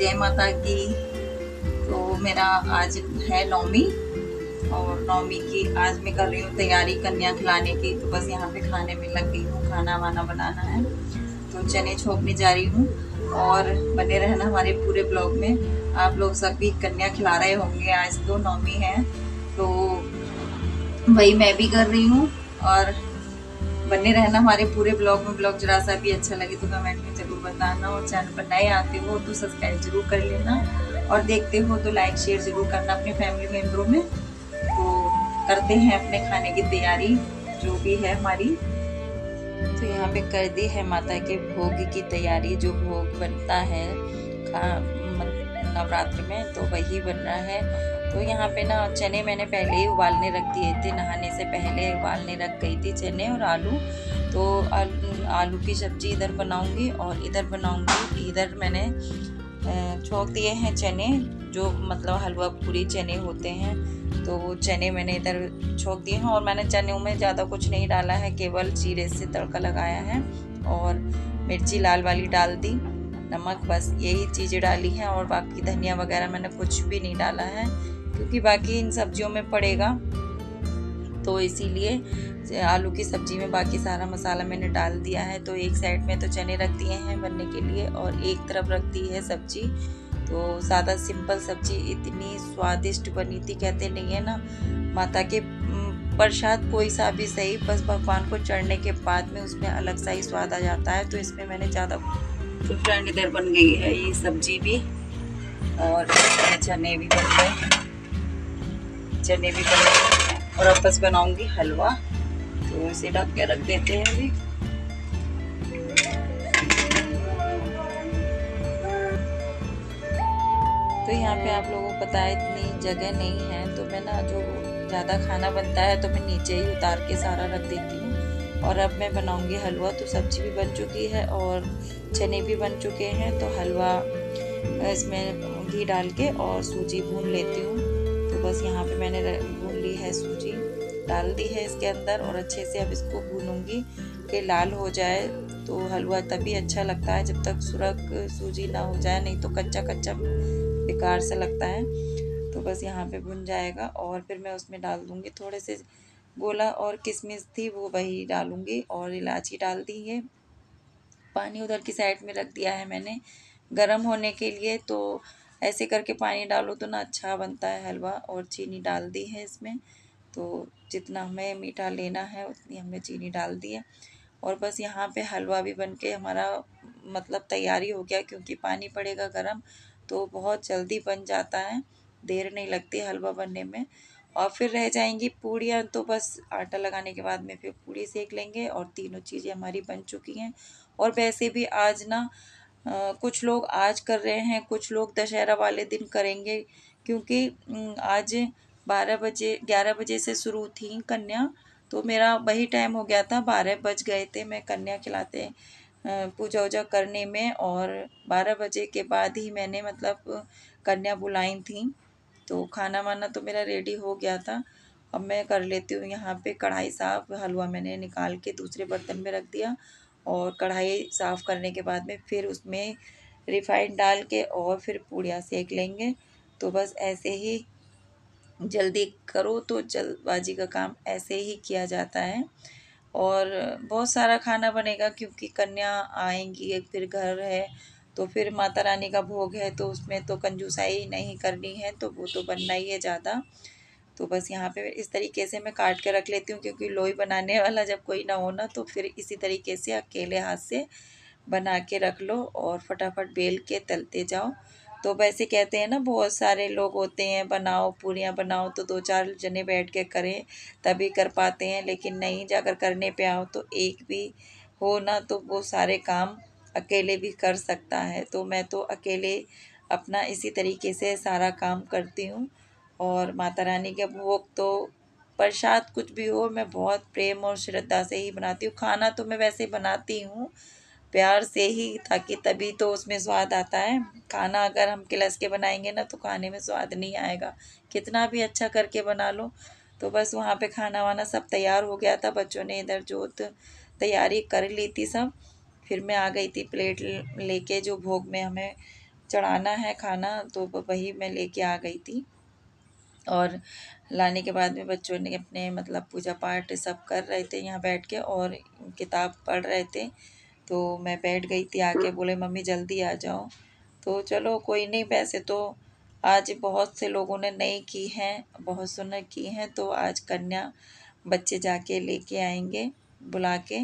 जय माता की। तो मेरा आज है नौमी और नौमी की आज मैं कर रही हूँ तैयारी कन्या खिलाने की। तो बस यहाँ पे खाने में लग गई हूँ, खाना वाना बनाना है। तो चने छोकने जा रही हूँ और बने रहना हमारे पूरे ब्लॉग में। आप लोग सभी कन्या खिला रहे होंगे, आज तो नौमी है तो वही मैं भी कर रही हूँ। और बने रहना हमारे पूरे ब्लॉग में। ब्लॉग जरा सा भी अच्छा लगे तो कमेंट में जरूर बताना, और चैनल पर नए आते हो तो सब्सक्राइब जरूर कर लेना, और देखते हो तो लाइक शेयर जरूर करना अपने फैमिली मेम्बरों में। तो करते हैं अपने खाने की तैयारी जो भी है हमारी। तो यहाँ पे कर दी है माता के भोग की तैयारी। जो भोग बनता है नवरात्र में तो वही बन रहा है। तो यहाँ पे ना चने मैंने पहले ही उबालने रख दिए थे, नहाने से पहले उबालने रख गई थी चने और आलू। तो आलू की सब्जी इधर बनाऊंगी और इधर बनाऊंगी। इधर मैंने छोंक दिए हैं चने, जो मतलब हलवा पूरी चने होते हैं, तो वो चने मैंने इधर छोंक दिए हैं। और मैंने चनों में ज़्यादा कुछ नहीं डाला है, केवल जीरे से तड़का लगाया है और मिर्ची लाल वाली डाल दी, नमक, बस यही चीज़ें डाली हैं। और बाकी धनिया वगैरह मैंने कुछ भी नहीं डाला है क्योंकि बाकी इन सब्जियों में पड़ेगा, तो इसीलिए आलू की सब्जी में बाकी सारा मसाला मैंने डाल दिया है। तो एक साइड में तो चने रख दिए हैं बनने के लिए और एक तरफ रख दी है सब्जी। तो सादा सिंपल सब्जी इतनी स्वादिष्ट बनी थी, कहते नहीं है ना, माता के प्रसाद कोई सा भी सही, बस भगवान को चढ़ने के बाद में उसमें अलग सा ही स्वाद आ जाता है। तो इसमें मैंने ज़्यादा। तो फ्रेंड इधर बन गई है ये सब्जी भी और चने भी बन गए, चने भी बन गए। और अब बस बनाऊंगी हलवा, तो इसे ढक के रख देते हैं अभी। तो यहाँ पे आप लोगों को पता है इतनी जगह नहीं है, तो मैं ना जो ज़्यादा खाना बनता है तो मैं नीचे ही उतार के सारा रख देती हूँ। और अब मैं बनाऊंगी हलवा। तो सब्जी भी बन चुकी है और चने भी बन चुके हैं। तो हलवा इसमें घी डाल के और सूजी भून लेती हूँ। तो बस यहाँ पे मैंने भून ली है, सूजी डाल दी है इसके अंदर और अच्छे से अब इसको भूनूंगी कि लाल हो जाए। तो हलवा तभी अच्छा लगता है जब तक सुरख सूजी ना हो जाए, नहीं तो कच्चा कच्चा बेकार सा लगता है। तो बस यहाँ पे भुन जाएगा और फिर मैं उसमें डाल दूँगी थोड़े से गोला और किशमिश थी वो वही डालूँगी और इलायची डाल दी है। पानी उधर की साइड में रख दिया है मैंने गरम होने के लिए। तो ऐसे करके पानी डालो तो ना अच्छा बनता है हलवा। और चीनी डाल दी है इसमें, तो जितना हमें मीठा लेना है उतनी हमने चीनी डाल दी है। और बस यहाँ पे हलवा भी बन के हमारा मतलब तैयारी हो गया, क्योंकि पानी पड़ेगा गरम तो बहुत जल्दी बन जाता है, देर नहीं लगती हलवा बनने में। और फिर रह जाएंगी पूड़ियाँ, तो बस आटा लगाने के बाद में फिर पूड़ी सेक लेंगे और तीनों चीज़ें हमारी बन चुकी हैं। और वैसे भी आज ना कुछ लोग आज कर रहे हैं, कुछ लोग दशहरा वाले दिन करेंगे, क्योंकि आज 11 बजे से शुरू थी कन्या। तो मेरा वही टाइम हो गया था, 12 बज गए थे मैं कन्या खिलाते पूजा वूजा करने में। और 12 बजे के बाद ही मैंने मतलब कन्या बुलाई थी। तो खाना वाना तो मेरा रेडी हो गया था। अब मैं कर लेती हूँ यहाँ पे कढ़ाई साफ। हलवा मैंने निकाल के दूसरे बर्तन में रख दिया और कढ़ाई साफ करने के बाद में फिर उसमें रिफाइंड डाल के और फिर पूड़ियाँ सेक लेंगे। तो बस ऐसे ही जल्दी करो तो जल्दबाजी का काम ऐसे ही किया जाता है। और बहुत सारा खाना बनेगा क्योंकि कन्या आएंगी, फिर घर है तो फिर माता रानी का भोग है, तो उसमें तो कंजूसाई नहीं करनी है, तो वो तो बनना ही है ज़्यादा। तो बस यहाँ पे इस तरीके से मैं काट के रख लेती हूँ, क्योंकि लोई बनाने वाला जब कोई ना हो ना तो फिर इसी तरीके से अकेले हाथ से बना के रख लो और फटाफट बेल के तलते जाओ। तो वैसे कहते हैं ना, बहुत सारे लोग होते हैं बनाओ पूरियाँ बनाओ तो 2-4 जने बैठ के करें तभी कर पाते हैं, लेकिन नहीं, जाकर करने पे आओ तो एक भी हो ना तो वो सारे काम अकेले भी कर सकता है। तो मैं तो अकेले अपना इसी तरीके से सारा काम करती हूँ। और माता रानी के भोग तो प्रसाद कुछ भी हो मैं बहुत प्रेम और श्रद्धा से ही बनाती हूँ। खाना तो मैं वैसे बनाती हूँ प्यार से ही, ताकि तभी तो उसमें स्वाद आता है। खाना अगर हम किलस के बनाएंगे ना तो खाने में स्वाद नहीं आएगा, कितना भी अच्छा करके बना लो। तो बस वहाँ पे खाना वाना सब तैयार हो गया था, बच्चों ने इधर जोत तैयारी कर ली थी सब। फिर मैं आ गई थी प्लेट लेके जो भोग में हमें चढ़ाना है खाना, तो वही मैं लेके आ गई थी। और लाने के बाद में बच्चों ने अपने मतलब पूजा पाठ सब कर रहे थे यहाँ बैठ के और किताब पढ़ रहे थे। तो मैं बैठ गई थी आके, बोले मम्मी जल्दी आ जाओ। तो चलो कोई नहीं, वैसे तो आज बहुत से लोगों ने नहीं की हैं, बहुत से ने की हैं, तो आज कन्या बच्चे जाके लेके आएंगे बुला के।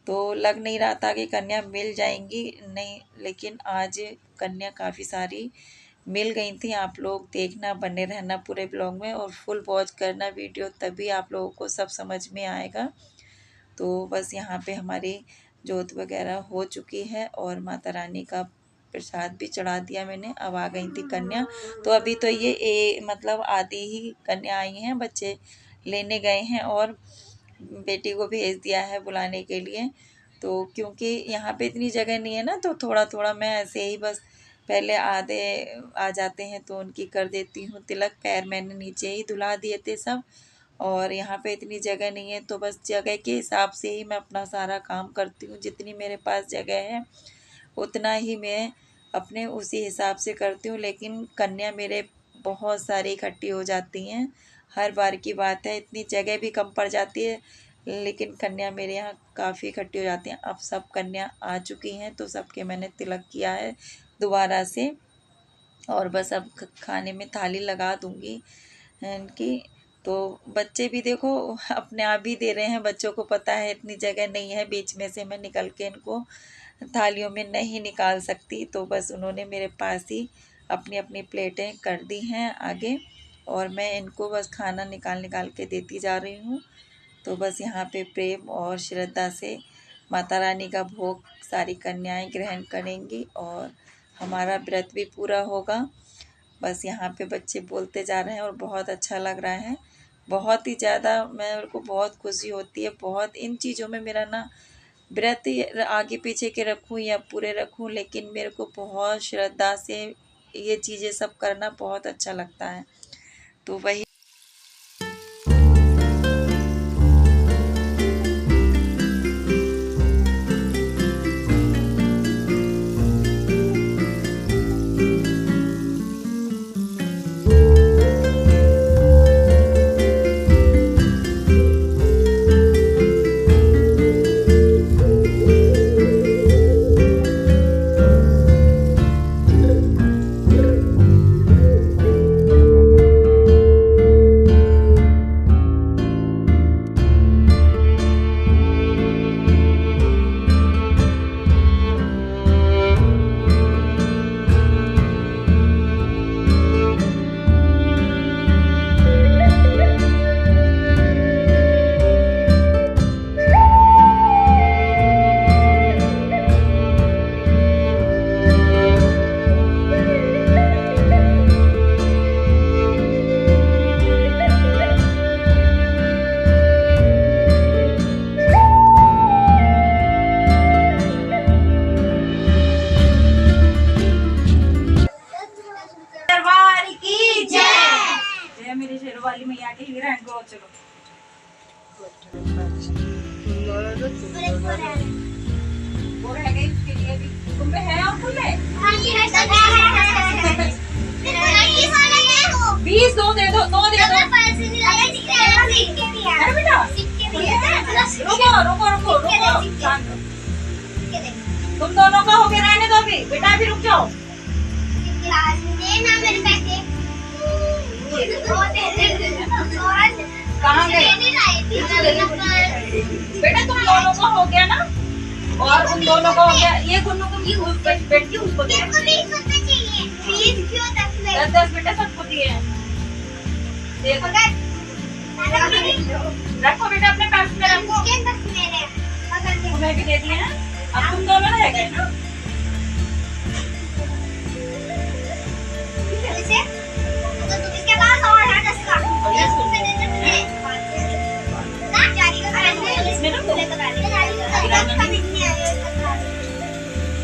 तो लग नहीं रहा था कि कन्या मिल जाएंगी, नहीं, लेकिन आज कन्या काफ़ी सारी मिल गई थी। आप लोग देखना, बने रहना पूरे ब्लॉग में और फुल वॉच करना वीडियो, तभी आप लोगों को सब समझ में आएगा। तो बस यहाँ पे हमारी जोत वगैरह हो चुकी है और माता रानी का प्रसाद भी चढ़ा दिया मैंने। अब आ गई थी कन्या, तो अभी तो ये मतलब आधी ही कन्या आई हैं, बच्चे लेने गए हैं और बेटी को भेज दिया है बुलाने के लिए। तो क्योंकि यहाँ पे इतनी जगह नहीं है ना, तो थोड़ा थोड़ा मैं ऐसे ही बस पहले आधे आ जाते हैं तो उनकी कर देती हूँ तिलक। पैर मैंने नीचे ही धुला दिए थे सब, और यहाँ पे इतनी जगह नहीं है, तो बस जगह के हिसाब से ही मैं अपना सारा काम करती हूँ। जितनी मेरे पास जगह है उतना ही मैं अपने उसी हिसाब से करती हूँ। लेकिन कन्या मेरे बहुत सारी इकट्ठी हो जाती हैं, हर बार की बात है। इतनी जगह भी कम पड़ जाती है, लेकिन कन्या मेरे यहाँ काफ़ी इकट्ठी हो जाती हैं। अब सब कन्या आ चुकी हैं, तो सबके मैंने तिलक किया है दोबारा से, और बस अब खाने में थाली लगा दूँगी इनकी। तो बच्चे भी देखो अपने आप ही दे रहे हैं, बच्चों को पता है इतनी जगह नहीं है, बीच में से मैं निकल के इनको थालियों में नहीं निकाल सकती। तो बस उन्होंने मेरे पास ही अपनी अपनी प्लेटें कर दी हैं आगे, और मैं इनको बस खाना निकाल निकाल के देती जा रही हूँ। तो बस यहाँ पे प्रेम और श्रद्धा से माता रानी का भोग सारी कन्याएं ग्रहण करेंगी और हमारा व्रत भी पूरा होगा। बस यहाँ पे बच्चे बोलते जा रहे हैं और बहुत अच्छा लग रहा है, बहुत ही ज़्यादा। मेरे को बहुत खुशी होती है, बहुत इन चीज़ों में मेरा ना व्रत आगे पीछे के रखूँ या पूरे रखूँ, लेकिन मेरे को बहुत श्रद्धा से ये चीज़ें सब करना बहुत अच्छा लगता है। तो वही मेरे शेरों वाली मैया के हीरा को चलो वो रह गई उसके लिए भी। तुम पे है और फूल है? हाँ जी है, सब है। 20 दो दे दो, 2 दे दो। है बेटा? रुको रुको रुको रुको, शांत रहो। तुम दोनों का हो गया, रहने दो अभी बेटा, अभी रुक जाओ। कहाँ गए बेटा? तुम दोनों का हो गया ना, और उन दोनों का हो गया। ये गुन्नू को बैठ के उसको दे, 10 बेटा सबको दिए हैं। देखो रखो बेटा, अपने पास में रखो। तुम्हें भी दे दिए हैं, अब तुम दोनों रह गए ना।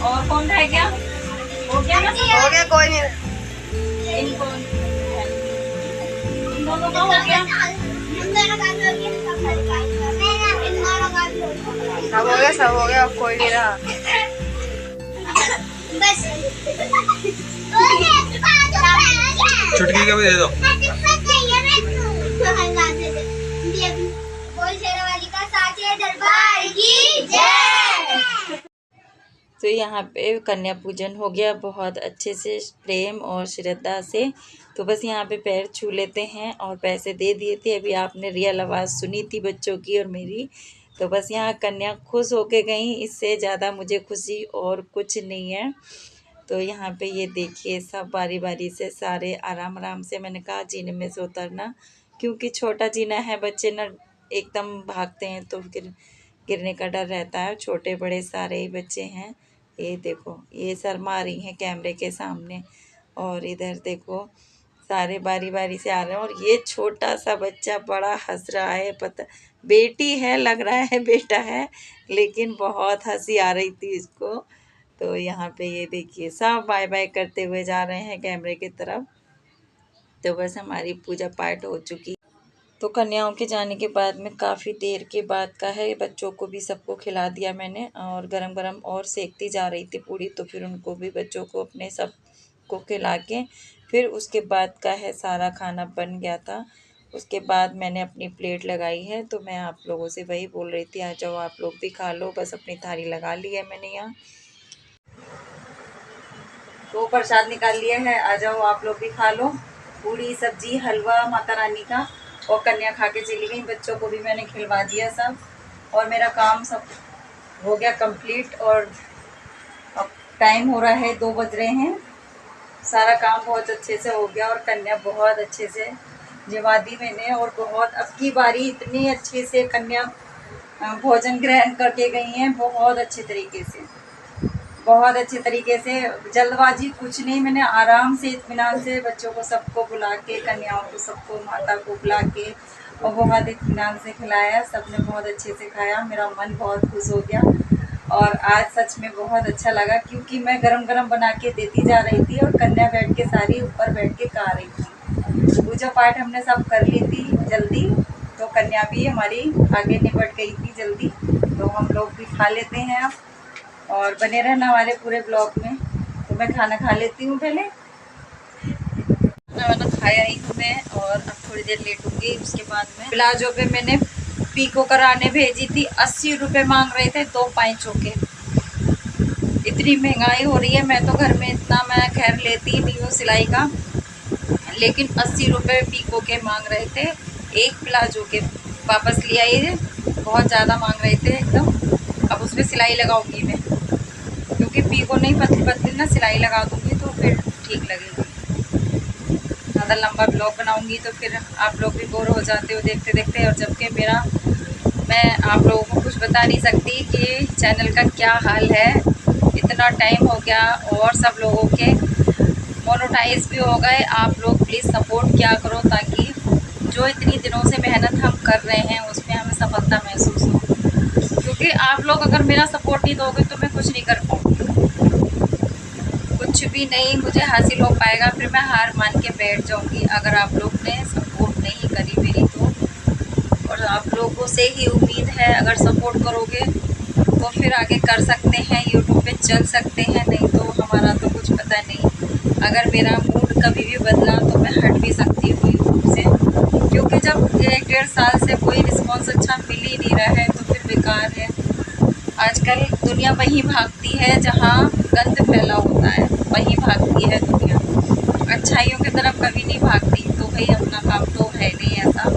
और कौन रह गया? हो गया ना? हो गया, कोई नहीं। इनको इन दोनों का हो गया, सब हो गया, अब कोई नहीं रहा। चुटकी का भी दे दो। तो यहाँ पे कन्या पूजन हो गया बहुत अच्छे से, प्रेम और श्रद्धा से। तो बस यहाँ पे पैर छू लेते हैं और पैसे दे दिए थे। अभी आपने रियल आवाज़ सुनी थी बच्चों की और मेरी। तो बस यहाँ कन्या खुश होके गई, इससे ज़्यादा मुझे खुशी और कुछ नहीं है। तो यहाँ पे ये देखिए सब बारी बारी से सारे आराम आराम से, मैंने कहा जीने में से उतरना, क्योंकि छोटा जीना है, बच्चे ना एकदम भागते हैं तो फिर गिरने का डर रहता है। छोटे बड़े सारे ही बच्चे हैं। ये देखो ये शर्मा रही हैं कैमरे के सामने, और इधर देखो सारे बारी बारी से आ रहे हैं। और ये छोटा सा बच्चा बड़ा हंस रहा है, पता बेटी है लग रहा है बेटा है, लेकिन बहुत हंसी आ रही थी इसको। तो यहाँ पे ये देखिए सब बाय बाय करते हुए जा रहे हैं कैमरे की तरफ। तो बस हमारी पूजा पाठ हो चुकी। तो कन्याओं के जाने के बाद में काफ़ी देर के बाद का है, बच्चों को भी सबको खिला दिया मैंने, और गरम गरम और सेकती जा रही थी पूड़ी, तो फिर उनको भी बच्चों को अपने सब को खिला के फिर उसके बाद का है सारा खाना बन गया था। उसके बाद मैंने अपनी प्लेट लगाई है, तो मैं आप लोगों से वही बोल रही थी, आ जाओ आप लोग भी खा लो। बस अपनी थाली लगा ली है मैंने यहाँ, तो प्रसाद निकाल लिया है, आ जाओ आप लोग भी खा लो। पूड़ी सब्जी हलवा माता रानी का, और कन्या खा के चली गई। बच्चों को भी मैंने खिलवा दिया सब, और मेरा काम सब हो गया कंप्लीट। और अब टाइम हो रहा है 2 बज रहे हैं। सारा काम बहुत अच्छे से हो गया, और कन्या बहुत अच्छे से जिवा दी मैंने। और बहुत अब की बारी इतनी अच्छे से कन्या भोजन ग्रहण करके गई हैं, बहुत अच्छे तरीके से, बहुत अच्छे तरीके से। जल्दबाजी कुछ नहीं, मैंने आराम से इत्मीनान से बच्चों को सबको बुला के, कन्याओं को सबको माता को बुला के, और बहुत इत्मीनान से खिलाया। सबने बहुत अच्छे से खाया, मेरा मन बहुत खुश हो गया। और आज सच में बहुत अच्छा लगा, क्योंकि मैं गरम गरम बना के देती जा रही थी, और कन्या बैठ के सारी ऊपर बैठ के खा रही थी। पूजा पाठ हमने सब कर ली थी जल्दी, तो कन्या भी हमारी आगे निपट गई थी जल्दी। तो हम लोग भी खा लेते हैं अब, और बने रहना हमारे पूरे ब्लॉग में। तो मैं खाना खा लेती हूँ पहले, खाना खाया ही हूँ मैं, और अब थोड़ी देर लेटूंगी। उसके बाद में प्लाजो पे मैंने पीको कराने भेजी थी, 80 रुपये मांग रहे थे 2 पैंचों के। इतनी महंगाई हो रही है, मैं तो घर में इतना मैं खैर लेती नहीं हूँ सिलाई का, लेकिन 80 रुपये पीको के मांग रहे थे एक प्लाजो के। वापस ले आइए, बहुत ज़्यादा मांग रहे थे एकदम। अब उस पर सिलाई लगाऊंगी मैं, क्योंकि पीको नहीं पतली पतली ना सिलाई लगा दूंगी तो फिर ठीक लगेगी। ज़्यादा लंबा ब्लॉग बनाऊंगी तो फिर आप लोग भी बोर हो जाते हो देखते देखते। और जबकि मैं आप लोगों को कुछ बता नहीं सकती कि चैनल का क्या हाल है। इतना टाइम हो गया, और सब लोगों के मोनेटाइज भी हो गए। आप लोग प्लीज़ सपोर्ट किया करो, ताकि जो इतनी दिनों से मेहनत हम कर रहे हैं उसमें हमें सफलता महसूस हो। क्योंकि आप लोग अगर मेरा सपोर्ट नहीं दोगे तो मैं कुछ नहीं कर पाऊँगी, कुछ भी नहीं मुझे हासिल हो पाएगा। फिर मैं हार मान के बैठ जाऊँगी अगर आप लोग ने सपोर्ट नहीं करी मेरी तो। और आप लोगों से ही उम्मीद है, अगर सपोर्ट करोगे तो फिर आगे कर सकते हैं, यूट्यूब पे चल सकते हैं, नहीं तो हमारा तो कुछ पता नहीं। अगर मेरा मूड कभी भी बदला तो मैं हट भी सकती हूँ यूट्यूब से, क्योंकि जब 1-1.5 साल से कोई रिस्पॉन्स अच्छा मिल ही नहीं रहा है तो फिर बेकार है। आजकल दुनिया वहीं भागती है जहाँ गंद फैला होता है, वहीं भागती है दुनिया, अच्छाइयों की तरफ कभी नहीं भागती। तो भाई अपना काम तो है नहीं ऐसा,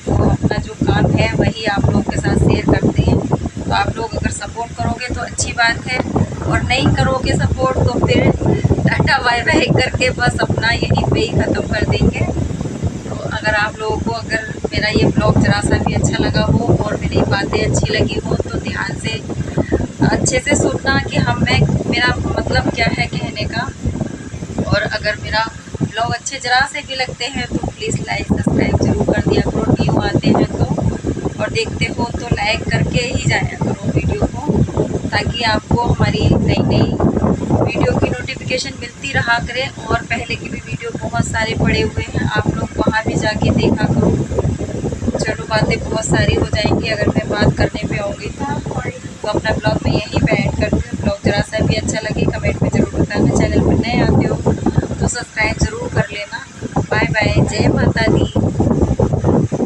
तो अपना जो काम है वही आप लोगों के साथ शेयर करते हैं। तो आप लोग अगर सपोर्ट करोगे तो अच्छी बात है, और नहीं करोगे सपोर्ट तो फिर टाटा बाय बाय करके बस अपना यहीं पे ही ख़त्म कर देंगे। तो अगर आप लोगों को अगर मेरा ये ब्लॉग जरा सा भी अच्छा लगा हो और मेरी बातें अच्छी लगी हो तो ध्यान से अच्छे से सुनना कि मेरा मतलब क्या है कहने का। और अगर मेरा ब्लॉग अच्छे जरा से भी लगते हैं तो प्लीज़ लाइक सब्सक्राइब जरूर कर दिया करो। न्यू आते हैं तो, और देखते हो तो लाइक करके ही जाया करो वीडियो को, ताकि आपको हमारी नई नई वीडियो की नोटिफिकेशन मिलती रहा करे। और पहले की भी वीडियो बहुत सारे पड़े हुए हैं, आप लोग वहाँ भी जाके देखा करो। चलो बातें बहुत सारी हो जाएंगी अगर मैं बात करने पे आऊँगी तो अपना ब्लॉग में यहीं पे एंड करती हूँ। ब्लॉग जरा सा भी अच्छा लगे कमेंट में ज़रूर बताना। चैनल पर नए आते हो तो सब्सक्राइब ज़रूर कर लेना। बाय बाय, जय माता दी।